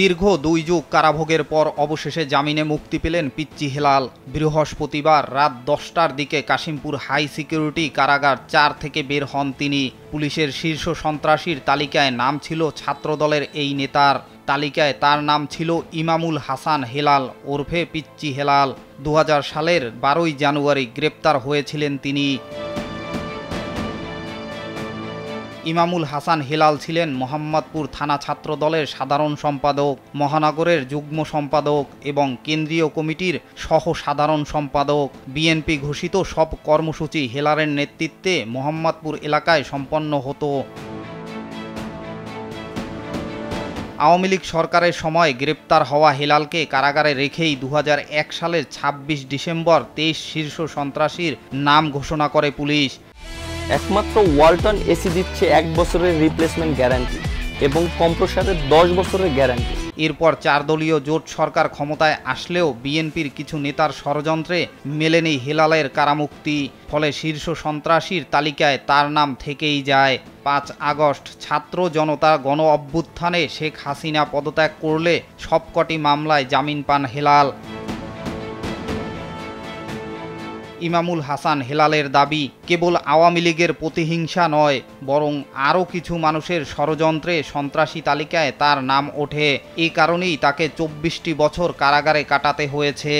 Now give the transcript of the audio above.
দীর্ঘ 2 যুগ কারাভোগের পর অবশেষে জামিনে মুক্তি পেলেন পিচ্চি হেলাল। বৃহস্পতিবার রাত 10টার দিকে কাশিমপুর হাই সিকিউরিটি কারাগার 4 থেকে বের হন তিনি। পুলিশের শীর্ষ সন্ত্রাসীর তালিকায় নাম ছিল ছাত্রদলের এই নেতার। তালিকায় তার নাম ছিল ইমামুল হাসান হেলাল ওরফে পিচ্চি হেলাল। 2000 সালের 12ই জানুয়ারি গ্রেপ্তার হয়েছিলেন তিনি। ইমামুল হাসান হেলাল ছিলেন মোহাম্মদপুর থানা ছাত্রদলের সাধারণ সম্পাদক, মহানগরের যুগ্ম সম্পাদক এবং কেন্দ্রীয় কমিটির সহ সাধারণ সম্পাদক। বিএনপি ঘোষিত সব কর্মসূচি হেলালের নেতৃত্বে মোহাম্মদপুর এলাকায় সম্পন্ন হতো। আওয়ামী লীগ সরকারের সময় গ্রেপ্তার হওয়া হেলালকে কারাগারে রেখেই 2001 সালের 26 ডিসেম্বর 23 শীর্ষ সন্ত্রাসীর নাম ঘোষণা করে পুলিশ। একমাত্র ওয়ালটন এসি দিচ্ছে 1 বছরের রিপ্লেসমেন্ট গ্যারান্টি এবং কম্প্রেসারের 10 বছরের গ্যারান্টি। এরপর 4 দলীয় জোট সরকার ক্ষমতায় আসলেও বিএনপির কিছু নেতার ষড়যন্ত্রে মেলেনি হেলালের কারামুক্তি। ফলে শীর্ষ সন্ত্রাসীর তালিকায় তার নাম থেকেই যায়। 5 আগস্ট ছাত্র জনতা গণ অভ্যুত্থানে শেখ হাসিনা পদত্যাগ করলে সবকটি মামলায় জামিন পান হেলাল। ইমামুল হাসান হেলালের দাবি, কেবল আওয়ামী লীগের প্রতিহিংসা নয়, বরং আরও কিছু মানুষের ষড়যন্ত্রে সন্ত্রাসী তালিকায় তার নাম ওঠে। এই কারণেই তাকে 24টি বছর কারাগারে কাটাতে হয়েছে।